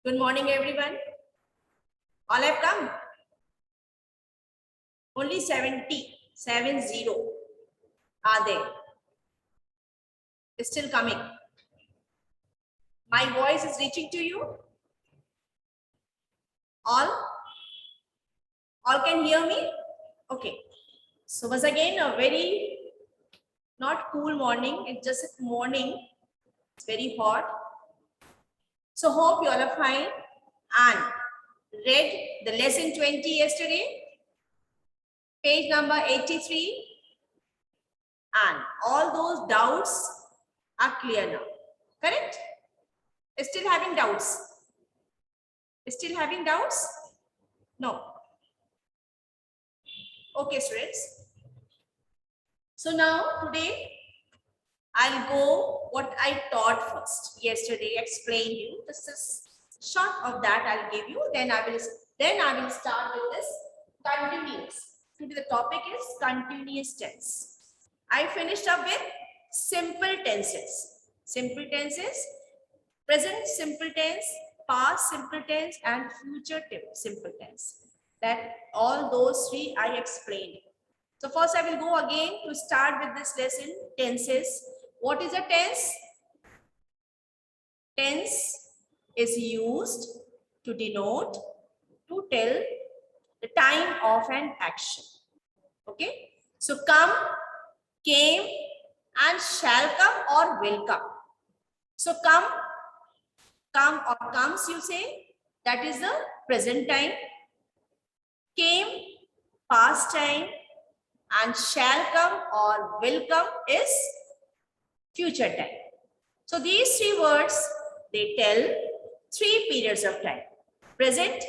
Good morning, everyone. All have come. Only 70 are there. Still coming. My voice is reaching to you. All can hear me? Okay. So once again, a very not cool morning. It's just a morning. It's very hot. So hope you all are fine and read the lesson 20 yesterday. Page number 83. And all those doubts are clear now. Correct? Still having doubts? Still having doubts? No. Okay, students. So now today I'll go what I taught first. Yesterday explained you. This is short of that I'll give you. Then I will start with this continuous. Today the topic is continuous tense. I finished up with simple tenses. Simple tenses, present simple tense, past simple tense, and future simple tense. That all those three I explained. So first I will go again to start with this lesson, tenses. What is a tense? Tense is used to denote, to tell the time of an action. Okay. So come, came, and shall come or will come. So come or comes you say, that is the present time. Came, past time, and shall come or will come is future time. So these three words, they tell three periods of time: present,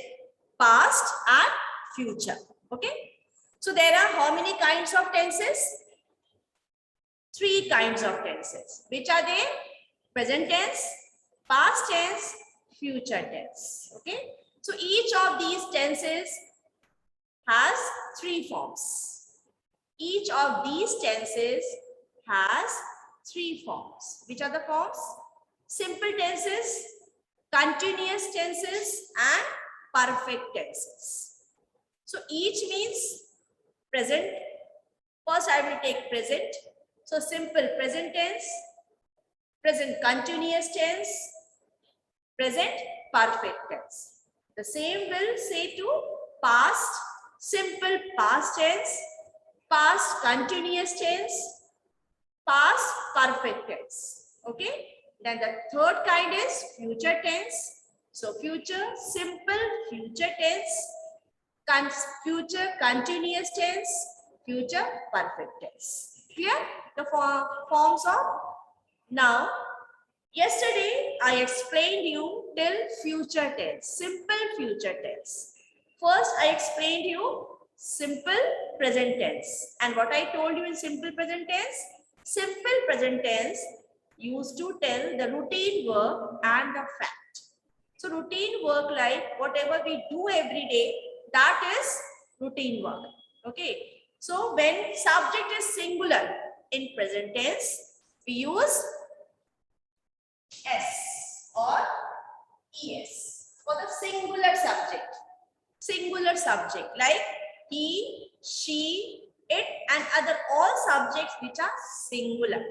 past, and future. Okay. So there are how many kinds of tenses? Three kinds of tenses. Which are they? Present tense, past tense, future tense. Okay. So each of these tenses has three forms. Each of these tenses has three forms. Which are the forms? Simple tenses, continuous tenses, and perfect tenses. So each means present. First I will take present. So simple present tense, present continuous tense, present perfect tense. The same will say to past, simple past tense, past continuous tense, past perfect tense. Okay. Then the third kind is future tense. So future simple future tense, future continuous tense, future perfect tense. Clear? The forms of now. Yesterday I explained you till future tense, simple future tense. First I explained you simple present tense. And what I told you in simple present tense? Simple present tense used to tell the routine work and the fact. So routine work, like whatever we do every day, that is routine work. Okay. So when subject is singular in present tense, we use S or ES for the singular subject. Singular subject like he, she, it, and other all subjects which are singular.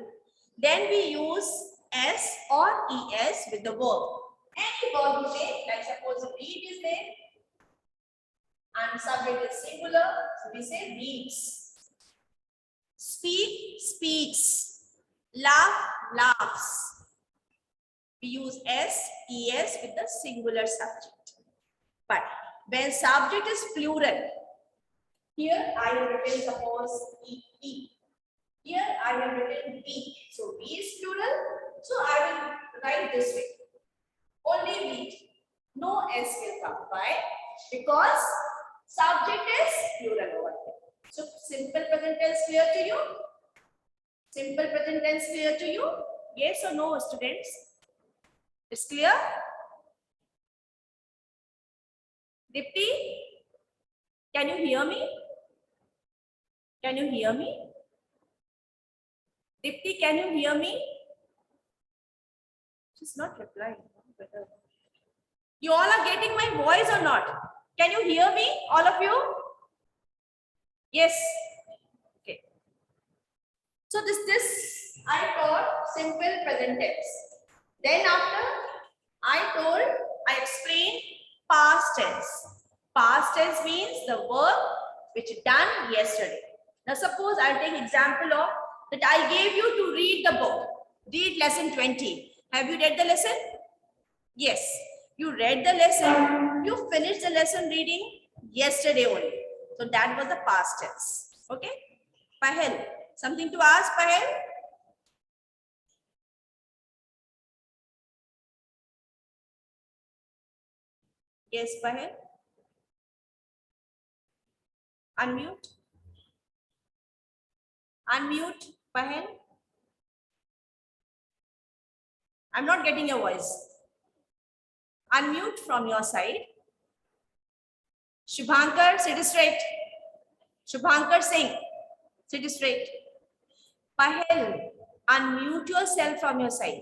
Then we use S or ES with the verb. Any verb you take, like suppose read is there and subject is singular, so we say reads. Speak, speaks. Laugh, laughs. We use S, ES with the singular subject. But when subject is plural, here I have written suppose E. Here I have written B. So B is plural. So I will write this way. Only B. No S will come. Why? Because subject is plural over here. So simple present tense clear to you? Simple present tense clear to you? Yes or no, students? It's clear? Dipti, can you hear me? Can you hear me? Dipti, can you hear me? She's not replying. You all are getting my voice or not? Can you hear me, all of you? Yes. Okay. So this I taught simple present tense. Then after I explained past tense. Past tense means the work which done yesterday. Now suppose I'll take example of that I gave you to read the book. Read lesson 20. Have you read the lesson? Yes. You read the lesson. You finished the lesson reading yesterday only. So that was the past tense. Okay. Pahel, something to ask, Pahel? Yes, Pahel. Unmute. Unmute, Pahel. I'm not getting your voice. Unmute from your side. Shubhankar, sit straight. Shubhankar Singh, sit straight. Pahel, unmute yourself from your side.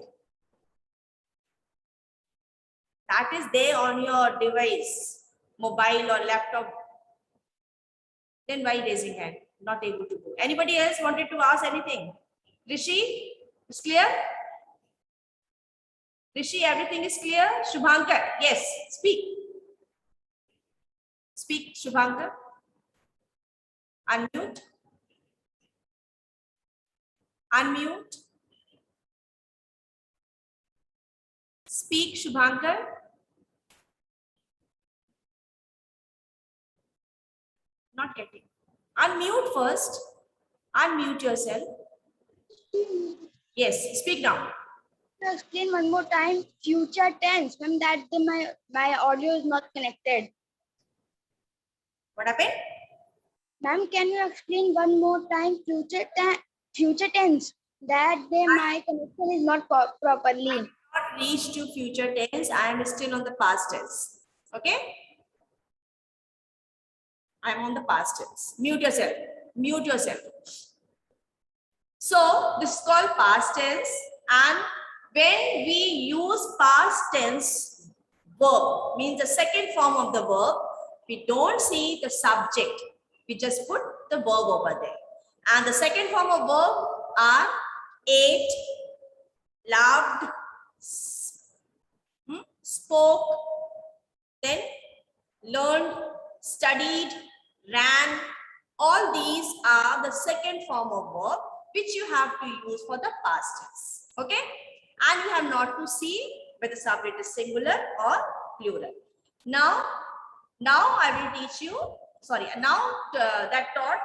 That is there on your device, mobile or laptop. Then why raising hand? Not able to do. Anybody else wanted to ask anything? Rishi, is clear? Rishi, everything is clear? Shubhankar, yes, speak. Speak, Shubhankar. Unmute. Unmute. Speak, Shubhankar. Not getting. Unmute first. Unmute yourself. Yes, speak now. To explain one more time, future tense. Ma'am, my audio is not connected. What happened? Ma'am, can you explain one more time future tense? My connection is not properly. Not reached to future tense. I am still on the past tense. Okay? I am on the past tense. Mute yourself. Mute yourself. So this is called past tense, and when we use past tense verb, means the second form of the verb, we don't see the subject. We just put the verb over there. And the second form of verb are ate, loved, spoke, then learned, studied, ran. All these are the second form of verb which you have to use for the past tense. Okay? And you have not to see whether subject is singular or plural. Now I will teach you, that taught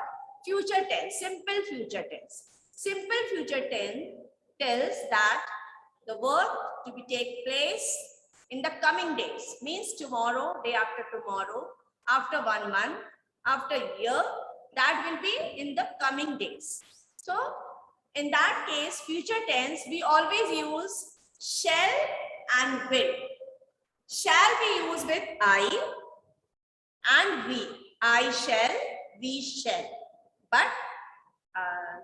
future tense, simple future tense. Simple future tense tells that the work to be take place in the coming days, means tomorrow, day after tomorrow, after 1 month, after a year, that will be in the coming days. So in that case, future tense, we always use shall and will. Shall be used with I and we. I shall, we shall. But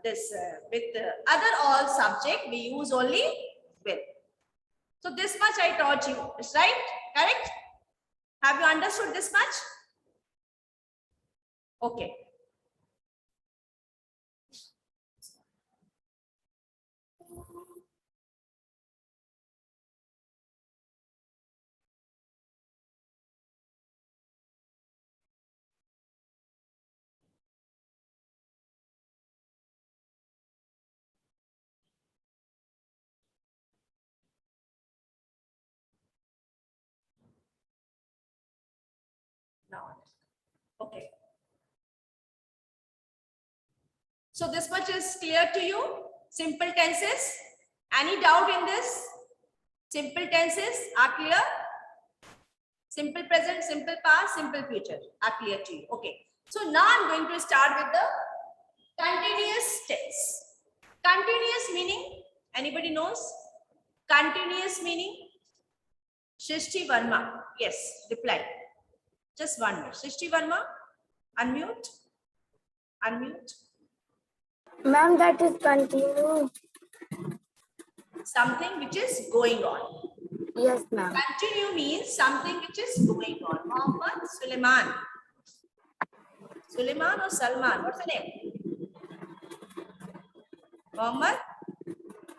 with the other all subject, we use only will. So this much I taught you, is right? Correct? Have you understood this much? Okay. Now, okay. So this much is clear to you? Simple tenses. Any doubt in this? Simple tenses are clear? Simple present, simple past, simple future are clear to you. Okay. So now I'm going to start with the continuous tense. Continuous meaning, anybody knows? Continuous meaning? Shrishti Verma. Yes, reply. Just 1 minute. Shrishti Verma, unmute. Unmute. Ma'am, that is continuous. Something which is going on. Yes, ma'am. Continue means something which is going on. Mohammed, Suleiman. Suleiman or Salman? What's the name? Mohammed?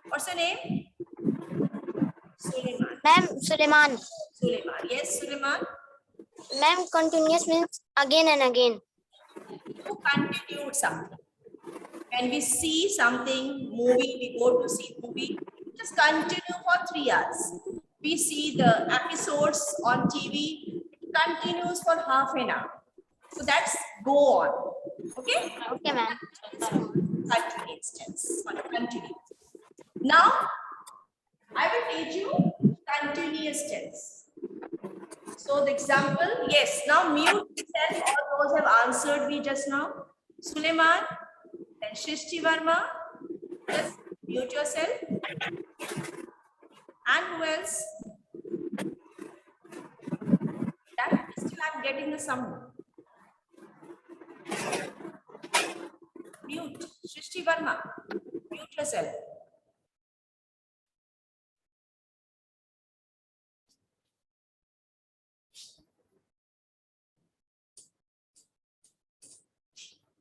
What's the name? Suleiman. Ma'am, Suleiman. Suleiman. Yes, Suleiman. Ma'am, continuous means again and again. To continue something. When we see something, movie, we go to see movie, just continue for 3 hours. We see the episodes on TV, it continues for half an hour. So that's go on. Okay? Okay, ma'am. Continuous tense. Continue. Now, I will teach you continuous tense. So the example, yes, now mute yourself. All those have answered me just now. Suleiman, then Shrishti Verma, just mute yourself. And who else? That still I'm getting the sound. Mute. Shrishti Verma, mute yourself.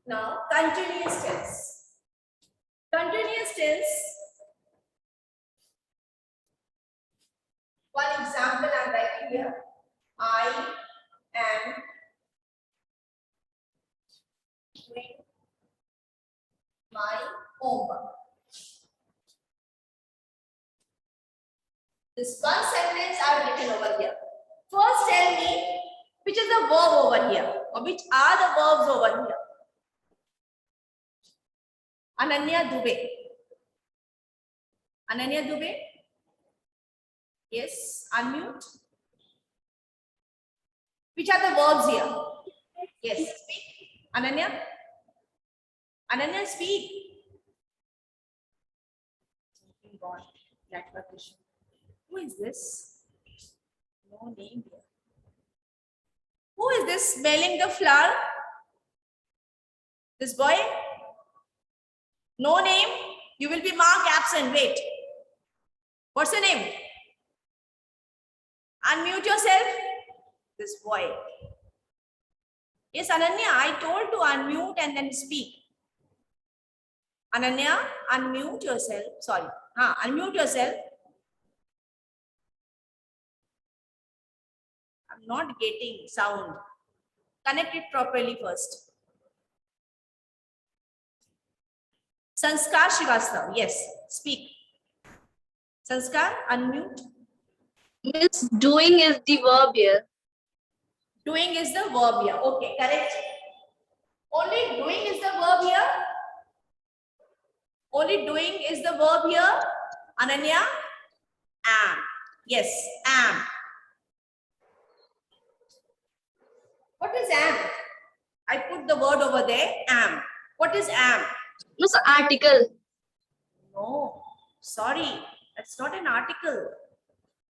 Now, continuous tense. Continuous tense. One example I'm writing here. I am doing my homework. This one sentence I've written over here. First tell me which is the verb over here or which are the verbs over here. Ananya Dubey. Ananya Dubey. Yes, unmute. Which are the verbs here? Yes, speak. Ananya. Ananya, speak. God, network issue. Who is this? No name here. Who is this smelling the flower? This boy? No name? You will be marked absent. Wait. What's your name? Unmute yourself. This boy. Yes, Ananya, I told to unmute and then speak. Ananya, unmute yourself. Sorry. Unmute yourself. I'm not getting sound. Connect it properly first. Sanskar Srivastav. Yes, speak. Sanskar, unmute. Miss, doing is the verb here. Doing is the verb here. Okay, correct. Only doing is the verb here. Only doing is the verb here. Ananya, am. Yes, am. What is am? I put the word over there, am. What is am? Miss, article. No, sorry, that's not an article.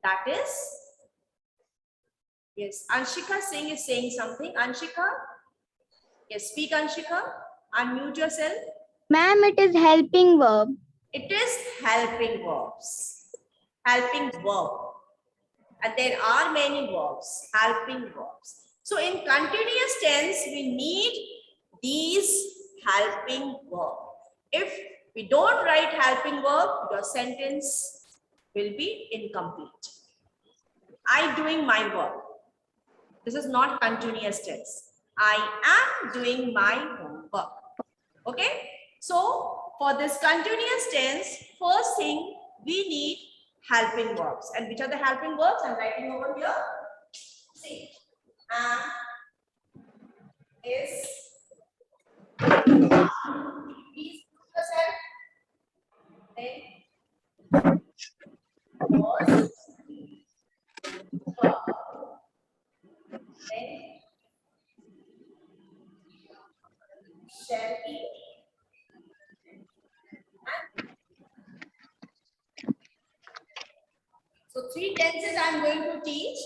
That is, yes, Anshika Singh is saying something. Anshika, yes, speak Anshika. Unmute yourself. Ma'am, it is helping verb. It is helping verbs. Helping verb. And there are many verbs, helping verbs. So in continuous tense, we need these helping verbs. If we don't write helping verb, your sentence will be incomplete. I doing my work. This is not continuous tense. I am doing my homework. Okay. So for this continuous tense, first thing we need helping verbs. And which are the helping verbs? I'm writing over here. See, am, is. Please put yourself. Then was. Then shall be. So 3 tenses I am going to teach: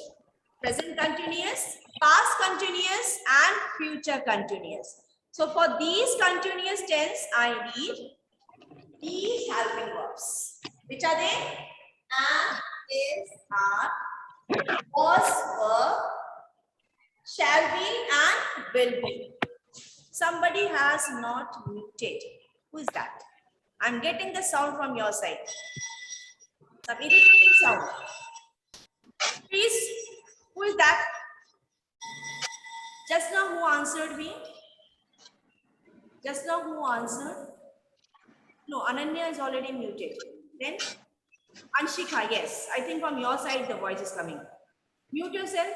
present continuous, past continuous, and future continuous. So for these continuous tense, I need these helping verbs. Which are they? Am, is, are, was, were, shall be, and will be. Somebody has not muted. Who is that? I'm getting the sound from your side. Some irritating sound. Please, who is that? Just now who answered me? Just now who answered? No, Ananya is already muted. Then Anshika, yes. I think from your side the voice is coming. Mute yourself.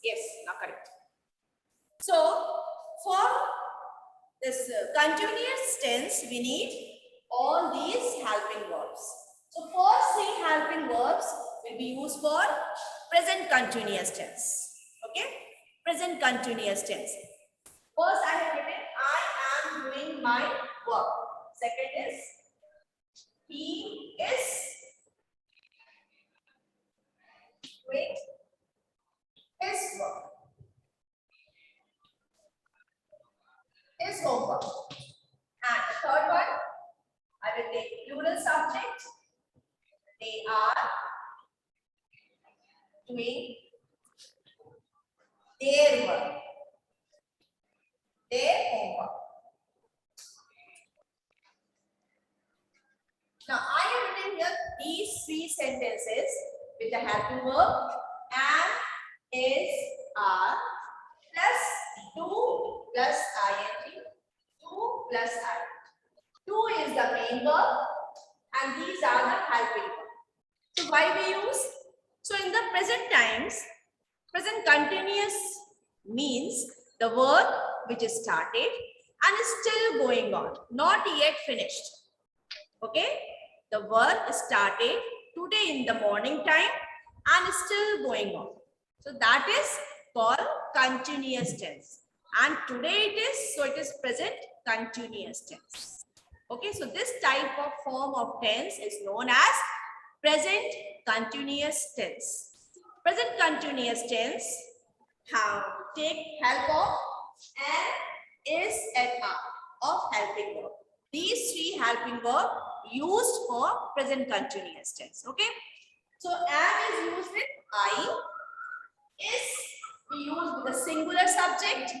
Yes, now correct. So for this continuous tense, we need all these helping verbs. So first three helping verbs will be used for present continuous tense. Okay? Present continuous tense. First I have written, I am doing my work. Second is, he is doing his work. His homework. And the third one, I will take plural subject. They are doing their work. Their homework. Now I have written here these three sentences with the helping verb am, is, are plus do plus ing, do plus ing. Do is the main verb and these are the helping verbs. So why we use? So in the present times, present continuous means the work which is started and is still going on, not yet finished. Okay, the work started today in the morning time and is still going on. So that is called continuous tense. And today it is, so it is present continuous tense. Okay, so this type of form of tense is known as present continuous tense. Present continuous tense take help of am, is, and are of helping verb. These three helping verb used for present continuous tense. Okay, so am is used with I, is we use with the singular subject,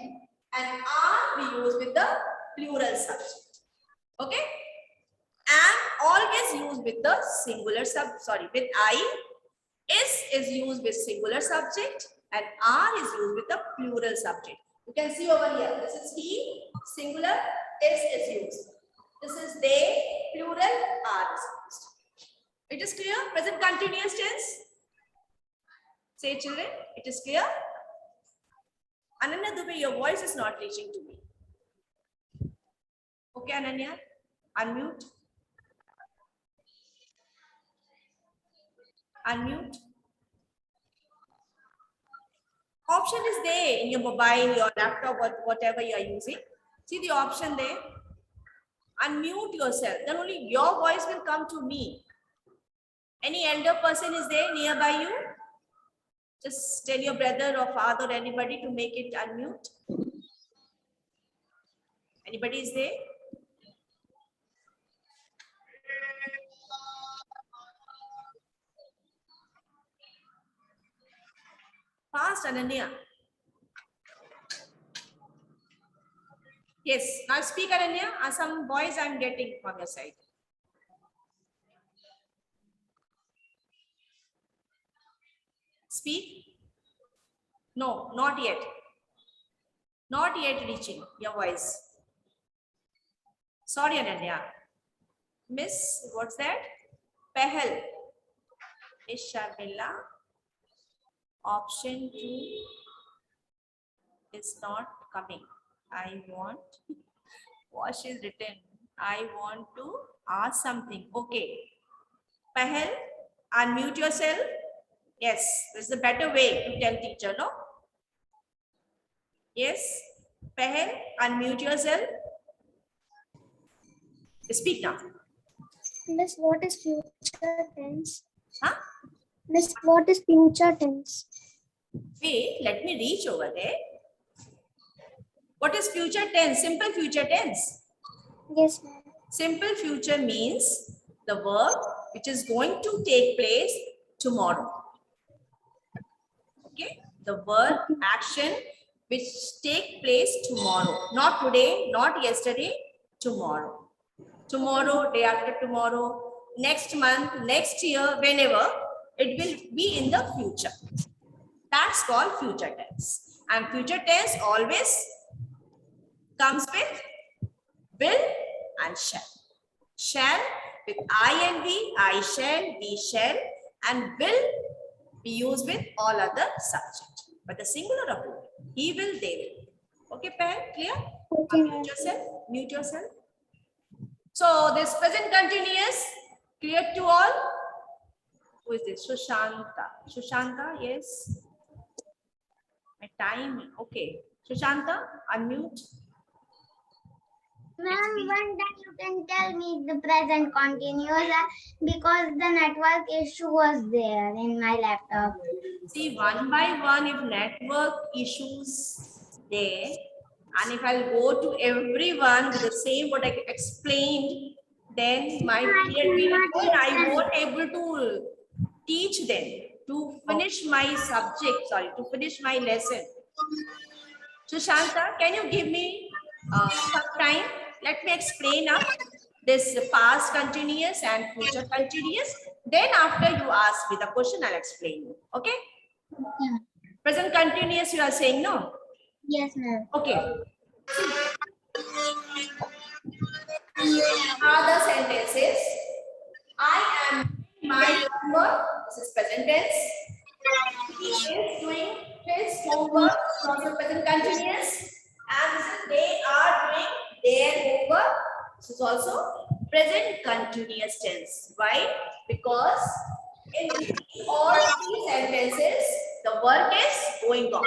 and are we use with the plural subject. Okay, am always used with the singular with I, is used with singular subject, and are is used with the plural subject. You can see over here, this is he, singular, is used. This is they, plural, are is used. It is clear? Present continuous tense? Say children, it is clear? Ananya Dubey, your voice is not reaching to me. Okay, Ananya, unmute. Unmute. Option is there in your mobile, your laptop, whatever you are using. See the option there. Unmute yourself. Then only your voice will come to me. Any elder person is there nearby you? Just tell your brother or father or anybody to make it unmute. Anybody is there? Fast, Ananya. Yes, now speak, Ananya. Some voice I'm getting from your side. Speak. No, not yet. Not yet reaching your voice. Sorry, Ananya. Miss, what's that? Pehal. Ishamila. Option 2 is not coming. I want, what is written? I want to ask something. Okay. Pahel, unmute yourself. Yes, this is a better way to tell teacher, no? Yes. Pahel, unmute yourself. Speak now. Miss, what is future tense? Huh? Miss, what is future tense? Wait, let me reach over there. What is future tense? Simple future tense. Yes, ma'am. Simple future means the verb which is going to take place tomorrow. Okay, the verb action which take place tomorrow, not today, not yesterday, tomorrow. Tomorrow, day after tomorrow, next month, next year, whenever, it will be in the future. That's called future tense. And future tense always comes with will and shall. Shall with INV, I shall, we shall, and will be used with all other subject. But the singular of will, he will, they will. Okay, parent, clear? Okay, Mute yourself, mute yourself. So this present continuous, clear to all? Who is this? Sushanta. Sushanta, yes. My time, okay. Sushanta, unmute. Ma'am, one time you can tell me the present continuous because the network issue was there in my laptop. See, one by one, if network issues there, and if I'll go to everyone with the same what I explained, then my period will go and I won't able to teach them to finish my subject, sorry, to finish my lesson. Sushanta, can you give me some time? Let me explain up this past continuous and future continuous. Then after you ask me the question, I'll explain you. Okay? Yeah. Present continuous, you are saying no? Yes, ma'am. Okay. Other sentences. I am doing my homework. This is present tense. He is doing his homework. This is also present continuous. And this is they are doing their homework. This is also present continuous tense. Why? Because in all three sentences, the work is going on.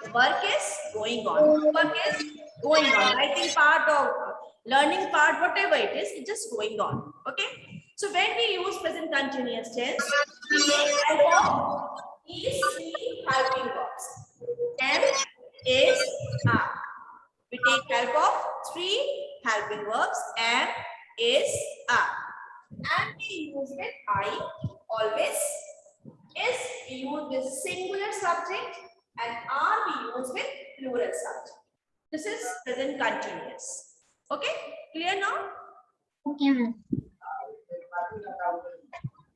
The work is going on. The work is going on. Writing part or learning part, whatever it is, it's just going on. Okay. So when we use present continuous tense, we take help of these three helping verbs. Am, is, are. We take help of three helping verbs. Am, is, are. And we use with I always. Is we use with singular subject and are we use with plural subject. This is present continuous. Okay, clear now? Okay, ma'am.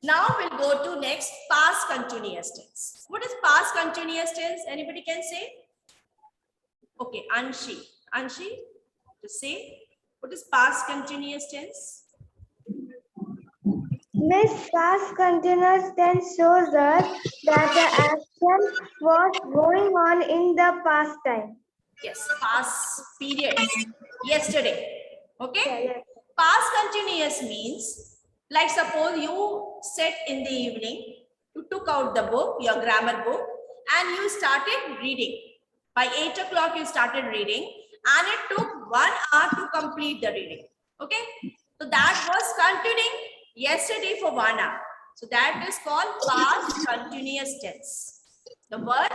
Now we'll go to next past continuous tense. What is past continuous tense? Anybody can say? Okay, Anshi. Anshi, to say what is past continuous tense? Miss, past continuous tense shows us that the action was going on in the past time. Yes, past period. Yesterday. Okay. Yes. Past continuous means, like suppose you sat in the evening, you took out the book, your grammar book, and you started reading. By 8 o'clock, you started reading, and it took 1 hour to complete the reading. Okay. So that was continuing yesterday for 1 hour. So that is called past continuous tense. The word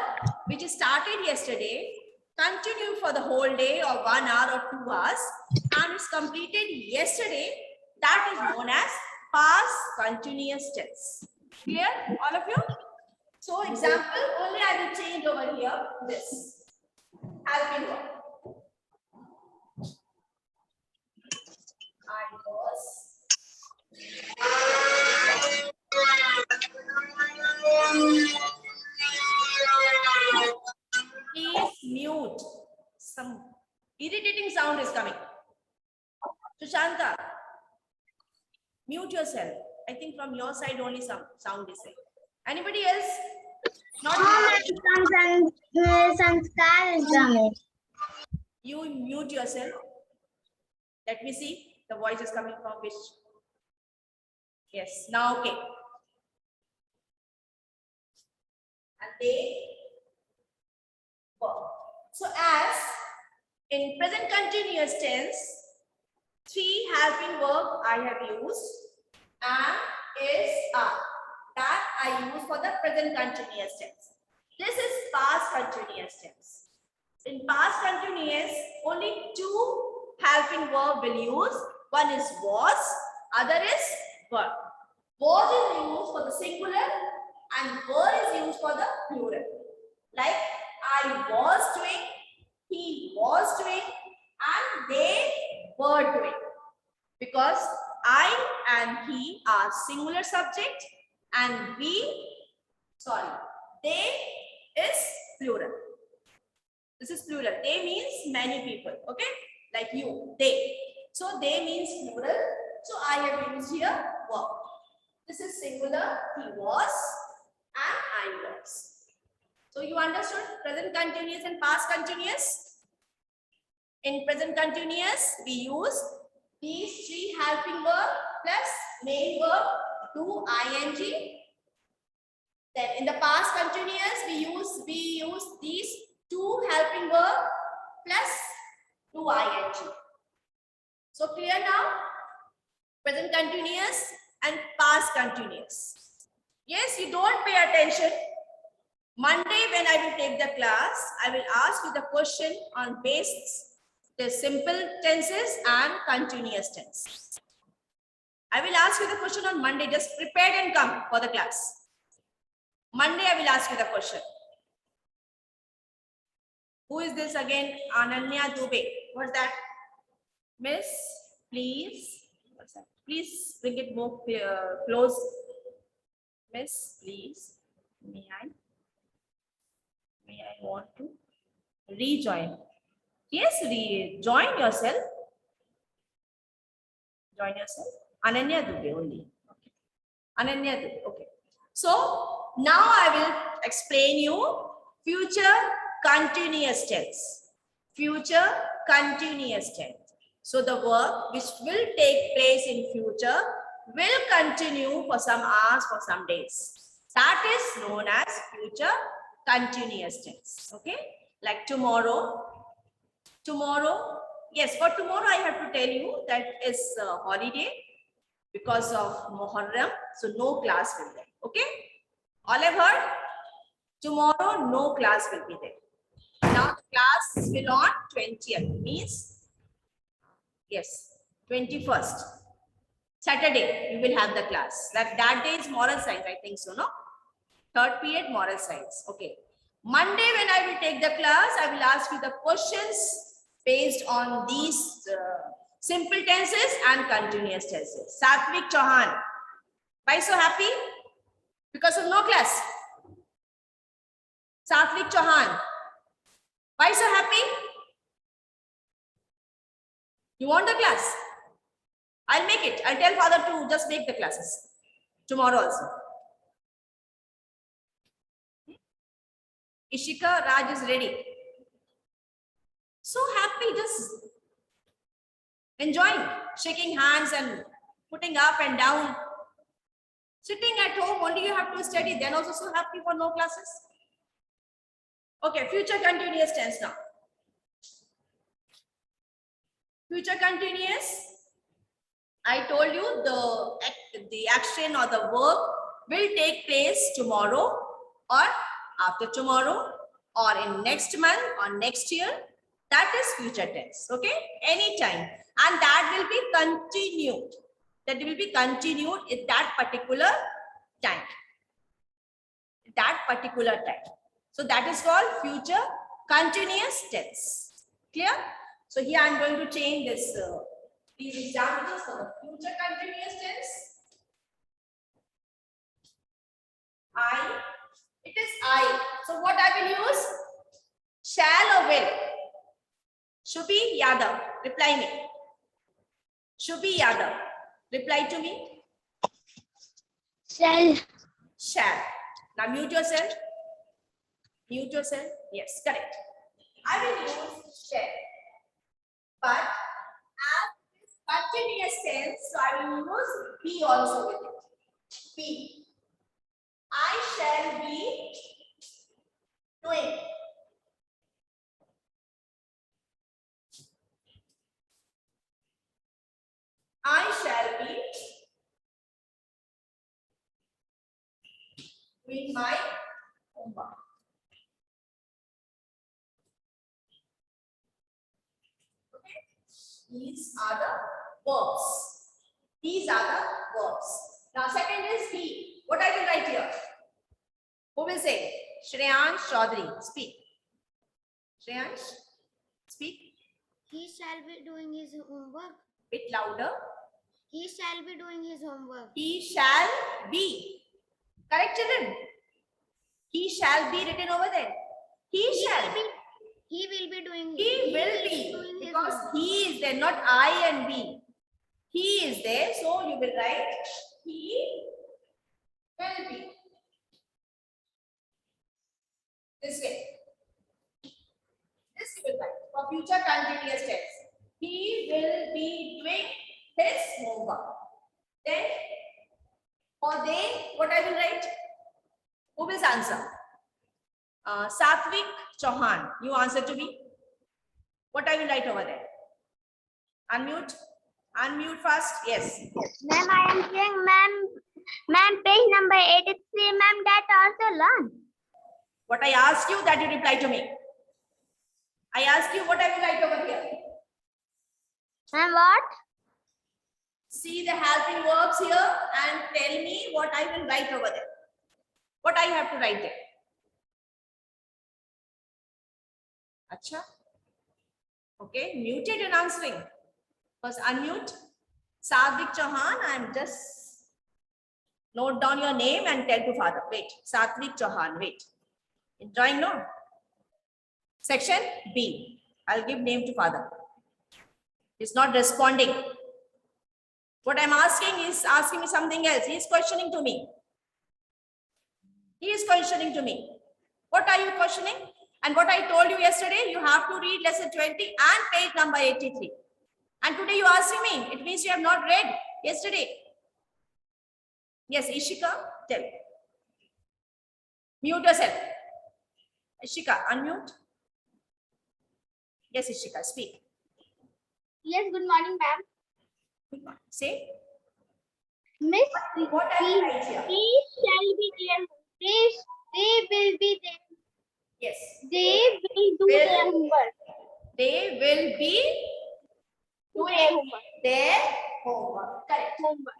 which started yesterday continue for the whole day or 1 hour or 2 hours and is completed yesterday. That is known as past continuous tense. Clear, all of you? So example, only I will change over here this. Helping verb. I was. Please mute. Some irritating sound is coming. Sushanta, mute yourself. I think from your side only some sound is there. Anybody else? Not Sanskar is coming. you mute yourself. Let me see. The voice is coming from which? Yes, now okay. And they work. So as in present continuous tense, three helping verb I have used and is are. That I use for the present continuous tense. This is past continuous tense. In past continuous, only two helping verb will use. One is was, other is were. Was is used for the singular and were is used for the plural. Like I was doing, he was doing, and they were doing. Because I and he are singular subject and they is plural. This is plural. They means many people. Okay, like you, they. So they means plural. So I have used here were. This is singular. He was and I was. So you understood present continuous and past continuous? In present continuous, we use these three helping verb plus main verb to ing. Then in the past continuous, we use these two helping verb plus to ing. So clear now? Present continuous and past continuous. Yes, you don't pay attention. Monday when I will take the class, I will ask you the question on basis the simple tenses and continuous tense. I will ask you the question on Monday. Just prepare and come for the class. Monday I will ask you the question. Who is this again? Ananya Dubey. What's that? Miss, please. What's that? Please bring it more close. Miss, please. May I want to rejoin? Yes, join yourself. Join yourself. Ananya Dubey only. Okay. Ananya Dubey. Okay. So now I will explain you future continuous tense. Future continuous tense. So the verb which will take place in future will continue for some hours, for some days. That is known as future continuous tense. Okay. Like tomorrow. Tomorrow, yes, for tomorrow I have to tell you that is a holiday because of Muharram, so no class will be there. Okay, all have heard? Tomorrow no class will be there. Now the class will on 20th, means yes, 21st Saturday you will have the class. That day is moral science, I think so, no? Third period moral science. Okay. Monday when I will take the class, I will ask you the questions based on these simple tenses and continuous tenses. Satvik Chauhan, why so happy? Because of no class. Satvik Chauhan, why so happy? You want the class? I'll make it. I'll tell father to just make the classes tomorrow also. Ishika Raj is ready. So happy, just enjoying, shaking hands and putting up and down. Sitting at home, only you have to study, then also so happy for no classes. Okay, future continuous tense now. Future continuous, I told you the action or the verb will take place tomorrow or after tomorrow or in next month or next year. That is future tense, okay? Anytime. And that will be continued. That will be continued in that particular time. That particular time. So that is called future continuous tense. Clear? So here I am going to change this these examples for the future continuous tense. It is I. So what I will use? Shall or will? Shubhi Yadav, reply me. Shubhi Yadav, reply to me. Shall. Shall. Now mute yourself. Mute yourself. Yes, correct. I will use shall. But as this continuous tense, so I will use be also with it. Be. I shall be doing. I shall be doing my homework. Okay. These are the verbs. These are the verbs. Now second is he. What I will write here? Who will say? Shreyansh Chaudhary. Speak. Shreyansh, speak. He shall be doing his homework. Bit louder. He shall be doing his homework. He shall be. Correct, children? He shall be written over there. He shall. He will be doing. He will be. Because he is there, not I and we. He is there, so you will write he will be. This way. This you will write for future continuous tense. He will be doing his homework. Then for they, what I will write? Who will answer? Satvik Chauhan. You answer to me. What I will write over there? Unmute. Unmute first. Yes. Ma'am, I am saying, ma'am, page number 83, ma'am, that also learn. What I asked you, that you reply to me. I asked you what I will write over here. Ma'am, what? See the helping verbs here and tell me what I will write over there. What I have to write there. Acha. Okay, muted and answering. First unmute. Satvik Chauhan, I am just note down your name and tell to father. Wait, Satvik Chauhan, wait. In drawing, no? Section B. I'll give name to father. He's not responding. What I'm asking is asking me something else. He is questioning to me. He is questioning to me. What are you questioning? And what I told you yesterday, you have to read lesson 20 and page number 83. And today you are asking me, it means you have not read yesterday. Yes, Ishika, tell. Mute yourself. Ishika, unmute. Yes, Ishika, speak. Yes, good morning, ma'am. Good morning. Say. Miss, What I will write here? he shall be there. They will be there. Yes. They will do their homework. They will be Do their homework. their homework. Correct. Homework.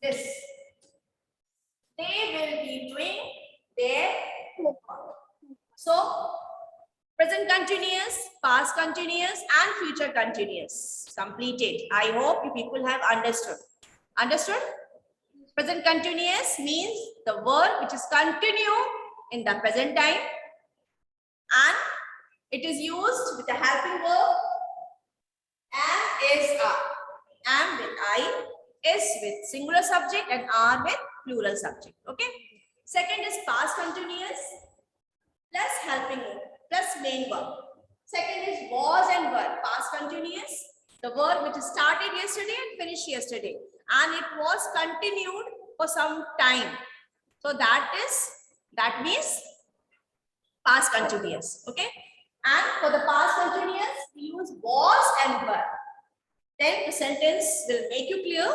This. They will be doing their homework. So, present continuous, past continuous, and future continuous. Completed. I hope you people have understood. Understood? Present continuous means the verb which is continue in the present time, and it is used with the helping verb am, is, are. Am with I, is with singular subject, and are with plural subject. Okay. Second is past continuous plus helping verb plus main verb. Second is was and were. Past continuous, the verb which started yesterday and finished yesterday, and it was continued for some time. So that means past continuous. Okay. And for the past continuous, we use was and were. Then the sentence will make you clear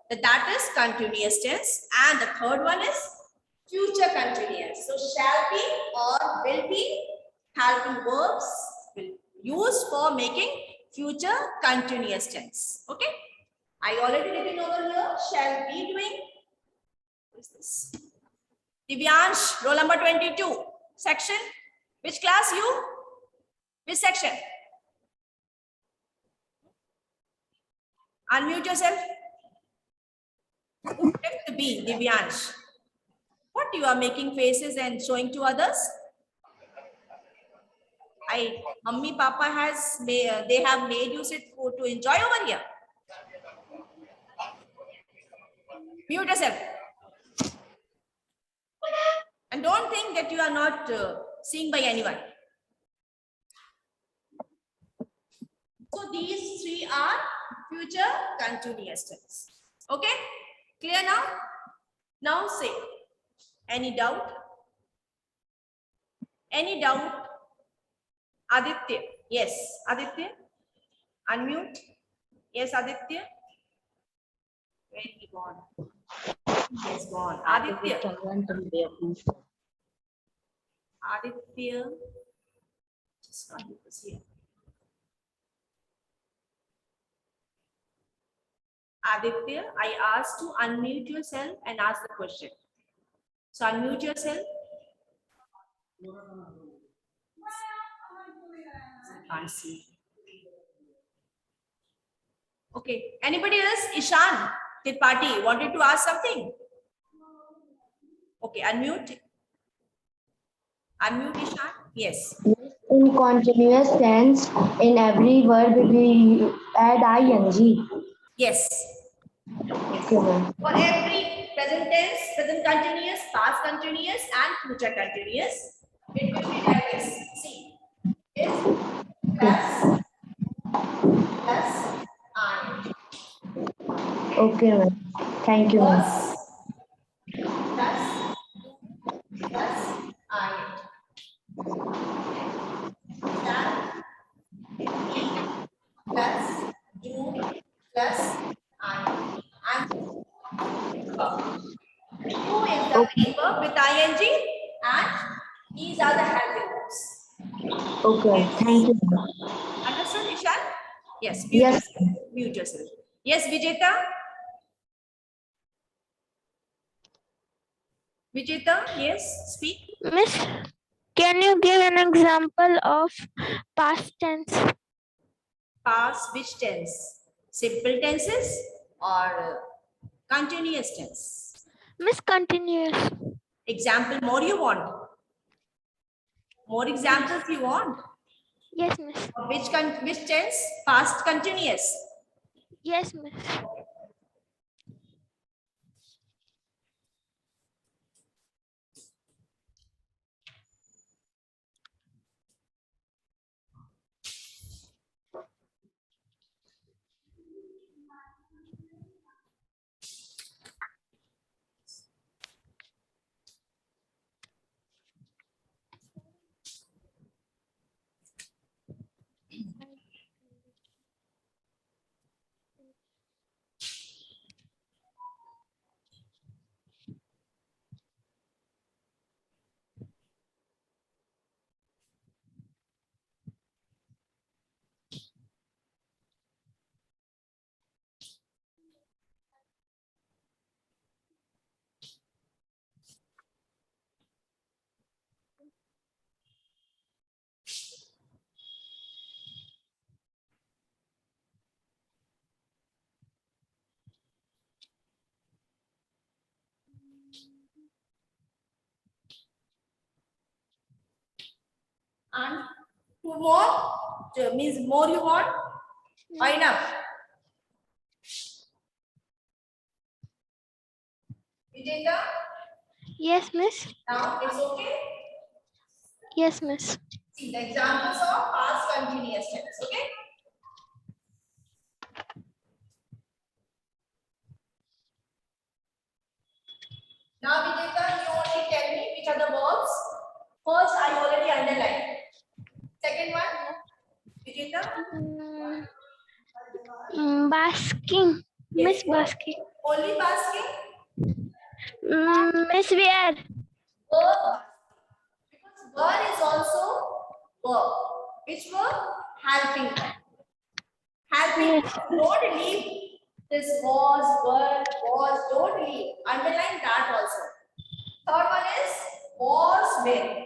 that that is continuous tense. And the third one is future continuous. So shall be or will be helping verbs will use for making future continuous tense. Okay. I already written over here. Shall be doing. What is this? Divyansh, roll number 22. Section. Which class you? Which section? Unmute yourself. Let be Divyansh. What you are making faces and showing to others? Mummy, Papa has they have made you sit to enjoy over here. Mute yourself. And don't think that you are not seen by anyone. So these three are future continuous tense. Okay? Clear now? Now say, any doubt? Any doubt? Aditya. Yes, Aditya. Unmute. Yes, Aditya. Where he gone? Yes, gone. Aditya. Aditya. Just not here. Aditya, I asked to unmute yourself and ask the question. So unmute yourself. Can't see. Okay. Anybody else? Ishan Tripathi wanted to ask something. Okay, unmute. Unmute Ishan. Yes. In continuous tense, in every verb we add ing. Yes. Okay, ma'am. For every present tense, present continuous, past continuous, and future continuous, it will be like this. See, it's plus and Okay, ma'am. Thank you, ma'am. plus and. That plus do plus and do is the main verb with ing and these are the helping verbs. Okay, thank you, ma'am. Understood, Ishan? Yes. Yes. Mute yourself. Yes, Vijeta. Vijeta, yes, speak. Miss, can you give an example of past tense? Past which tense? Simple tenses or continuous tense? Miss, continuous. Example more you want? More examples you want? Yes, miss. Of which tense? Past continuous. Yes, miss. And two more means more you want or enough? Vijeta, Yes, miss. now it's okay. Yes, miss. See the examples of past continuous tense. Okay. Now Vijeta, you only tell me which are the verbs. First, I already underlined. Second one, Vijeta. Basking. Miss basking. Only basking. Miss where? Verb. Because verb is also verb. Which verb? Helping verb. Helping. Yes. Don't leave this was, were, was. Don't leave. Underline that also. Third one is was where.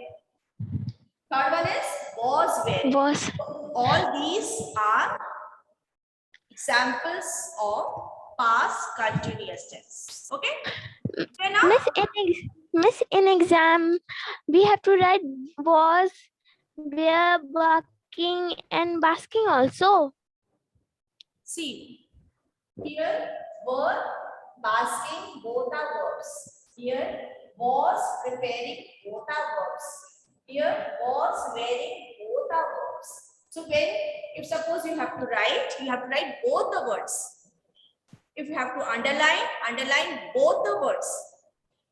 Third one is was where. Was. All these are examples of past continuous tense. Okay? Okay now? Miss, in exam, we have to write was, where, barking, and basking also. See, here were, basking, both are verbs. Here was, preparing, both are verbs. Here was, wearing, both are verbs. So when, if suppose you have to write both the words. If you have to underline both the words.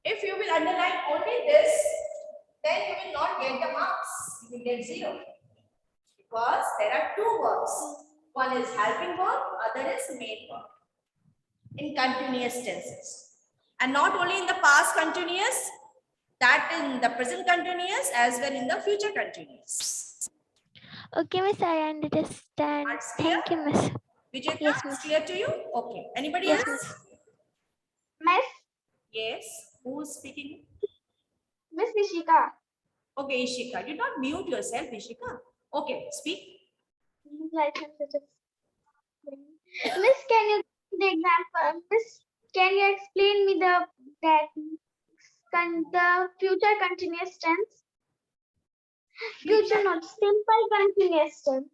If you will underline only this, then you will not get the marks. You will get 0. Because there are two verbs. One is helping verb, other is main verb. In continuous tenses. And not only in the past continuous, that in the present continuous as well in the future continuous. Okay, miss, I understand. Arts clear? Thank you, miss. Vijeta, Yes, it's miss. clear to you? Okay. Anybody Yes, else? Miss, Yes. Who's speaking? Miss Ishika. Okay, Ishika. You not mute yourself, Ishika. Okay, speak. Miss, can you give the example? Miss, can you explain me the future continuous tense? Future not simple continuous tense.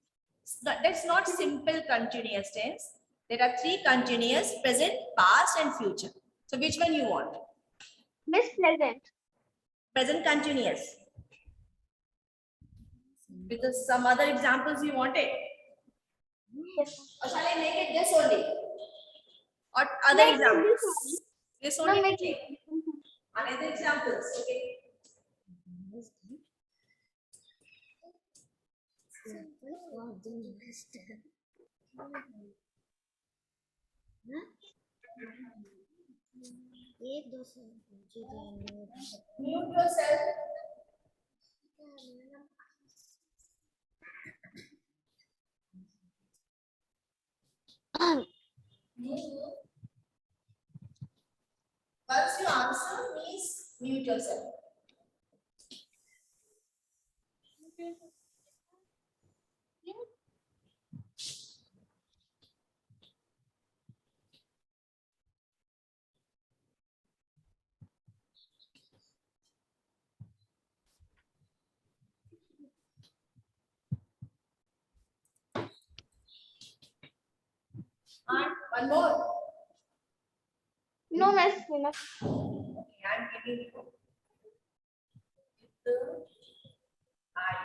That's not simple continuous tense. There are three continuous: present, past, and future. So which one you want? Miss Present. Present continuous. With some other examples you wanted? Or shall I make it this only? Or other Make it examples? This No, only? make it. Another examples. Okay. Mute yourself. Once you answer, please mute yourself. And one more. No, Miss. Enough. Okay, I'm giving you the I.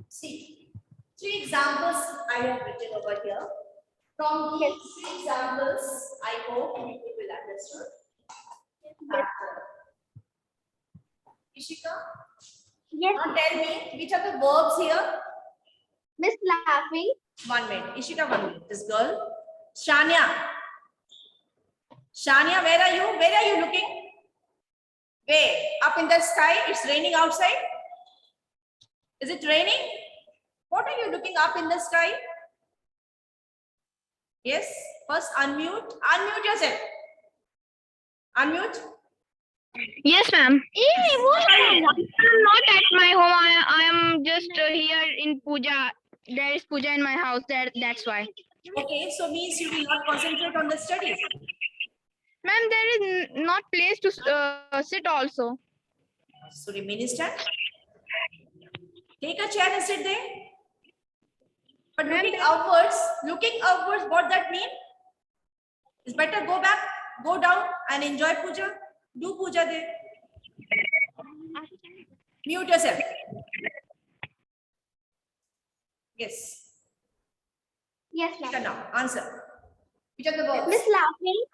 See, three examples I have written over here. From these three examples, I hope you people will understand. Ishika, Yes, now tell me which are the verbs here. Miss Laughing. 1 minute. Ishika, 1 minute. This girl. Shania. Shania, where are you? Where are you looking? Where? Up in the sky? It's raining outside? Is it raining? What are you looking up in the sky? Yes. First unmute. Unmute yourself. Unmute. Yes, ma'am. I'm not at my home. I am just here in puja. There is puja in my house. That's why. Okay, so means you will not concentrate on the studies. Ma'am, there is not place to sit also. So remain stand. Take a chair and sit there. But looking upwards, what that mean? It's better go back, go down and enjoy puja. Do puja there. Mute yourself. Yes. Yes, Take ma'am. a now. Answer. Which are the verbs? Miss Laughing.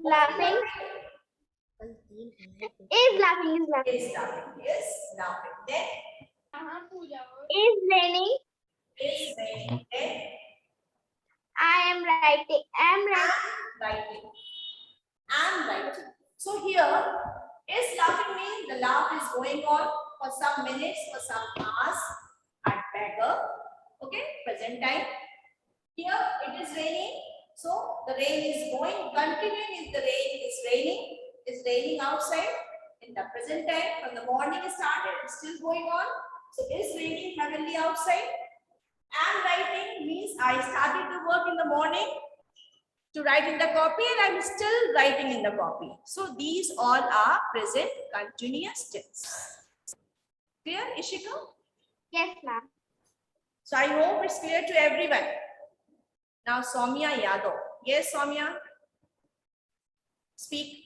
Laughing. Is laughing. Is laughing. Is laughing. Yes, laughing. Then Is raining. is saying. Then I am writing. Am writing. writing. I'm writing. So here, is laughing means the laugh is going on for some minutes, for some hours at beggar. Okay, present time. Here it is raining. So the rain is going, continuing is the rain is raining. It's raining outside. In the present time, from the morning it started, it's still going on. So it is raining heavily outside. Am writing means I started the work in the morning to write in the copy and I'm still writing in the copy. So these all are present continuous tense. Clear, Ishika? Yes, ma'am. So I hope it's clear to everyone. Now Soumya Yadav. Yes, Soumya. Speak.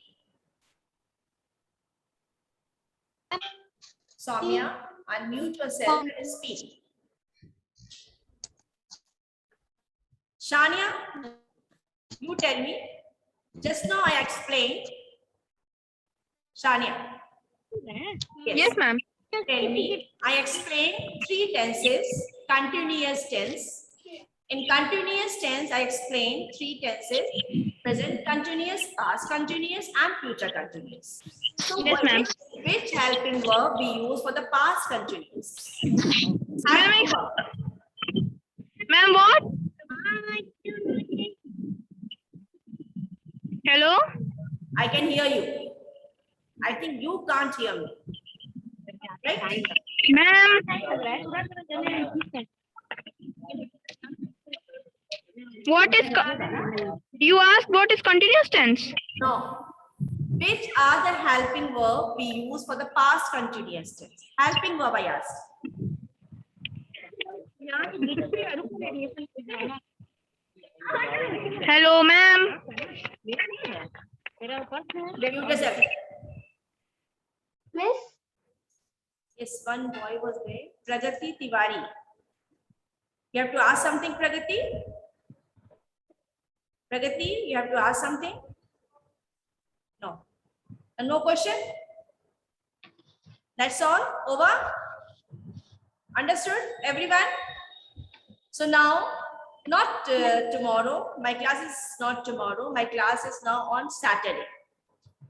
Soumya, unmute yourself and speak. Shania, you tell me. Just now I explained. Shania. Yes, ma'am. Tell me. I explained 3 tenses. Continuous tense. In continuous tense, I explained 3 tenses: present continuous, past continuous, and future continuous. So, Yes, ma'am. which helping verb we use for the past continuous? Ma'am, Helping verb. Ma'am, what? Hello? I can hear you. I think you can't hear me. Right? Ma'am. What is you asked what is continuous tense? No. Which are the helping verb we use for the past continuous tense? Helping verb I asked. Hello, ma'am. Mute yourself. Miss, Yes, one boy was there. Pragati Tiwari. You have to ask something, Pragati? Pragati, you have to ask something? No. No question? That's all? Over? Understood, everyone? So now, not tomorrow. My class is not tomorrow. My class is now on Saturday.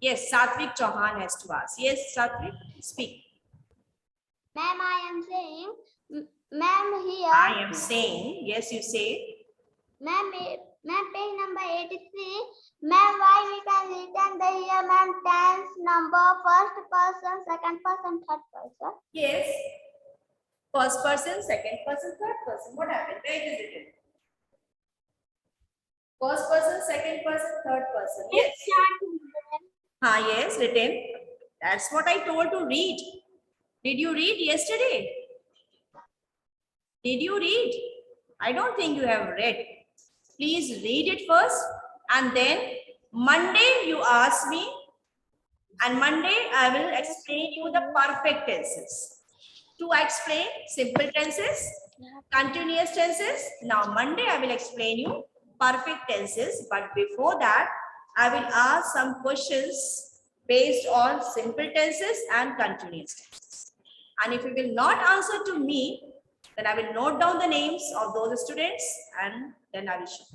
Yes, Satvik Chauhan has to ask. Yes, Satvik, speak. ma'am, I am saying, ma'am here. I am saying, yes, you say. Ma'am, page number 83. Ma'am, why we can written the here, ma'am, tense number, first person, second person, third person. Yes. First person, second person, third person. What happened? Where it is written? First person, second person, third person. Yes. Yes, written. That's what I told to read. Did you read yesterday? Did you read? I don't think you have read. Please read it first, and then Monday you ask me, and Monday I will explain you the perfect tenses. To explain simple tenses, continuous tenses. Now Monday I will explain you perfect tenses, but before that I will ask some questions based on simple tenses and continuous tenses. And if you will not answer to me, then I will note down the names of those students and then I will show.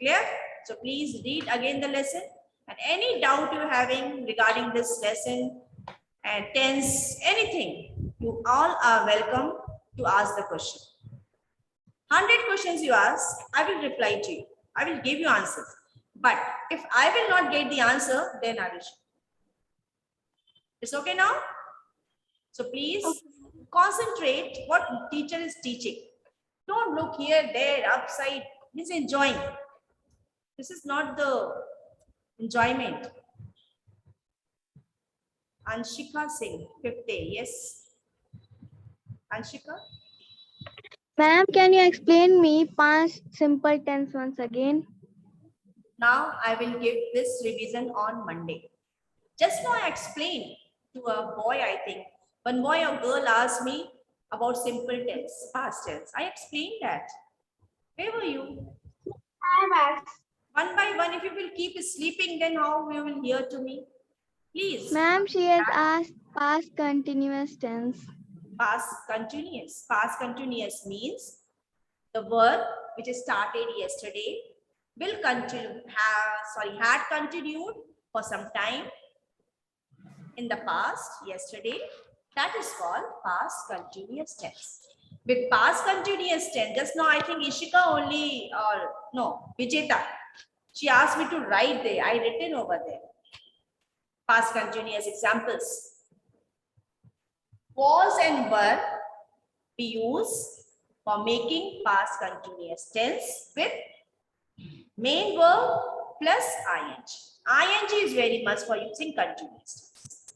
Clear? So please read again the lesson, and any doubt you're having regarding this lesson and tense, anything, you all are welcome to ask the question. 100 questions you ask, I will reply to you. I will give you answers. But if I will not get the answer, then I will show. It's okay now? So please concentrate what teacher is teaching. Don't look here, there, upside. He's enjoying. This is not the enjoyment. Anshika Singh, 5th day. Yes. Anshika? Ma'am, can you explain me past simple tense once again? Now I will give this revision on Monday. Just now I explained to a boy, I think. One boy or girl asked me about simple tense, past tense. I explained that. Where were you? One by one, if you will keep sleeping, then how you will hear to me? Please. Ma'am, she has asked past continuous tense. Past continuous. Past continuous means the verb which is started yesterday will continue, had continued for some time in the past, yesterday. That is called past continuous tense. With past continuous tense, just now I think Ishika only, or no, Vijeta, she asked me to write there. I written over there. Past continuous examples. Was and were we use for making past continuous tense with main verb plus ing. Ing is very much for using continuous tense.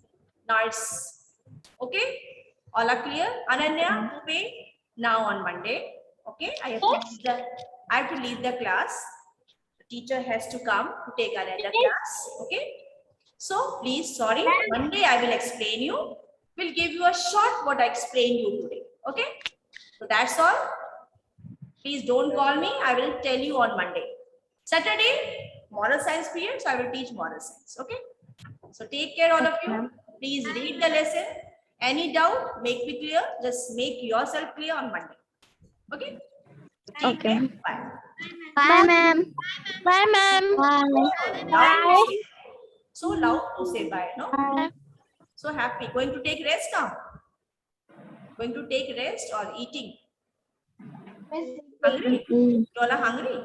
Now it's okay. All are clear? Ananya, Rupe, now on Monday. Okay, I have to leave the class. The teacher has to come to take another class. Okay. So please, sorry, Monday I will explain you. We'll give you a short what I explained you today. Okay. So that's all. Please don't call me. I will tell you on Monday. Saturday, moral science period. So I will teach moral science. Okay. So take care, all of you. Please read the lesson. Any doubt, make me clear. Just make yourself clear on Monday. Okay? Take Okay. care. Bye. Bye, ma'am. Bye, ma'am. Loud to say. So loud to say bye, no? So happy. Going to take rest now? Going to take rest or eating? Hungry? You all are hungry?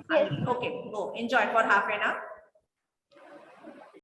Hungry. Okay, go. Enjoy for half an hour.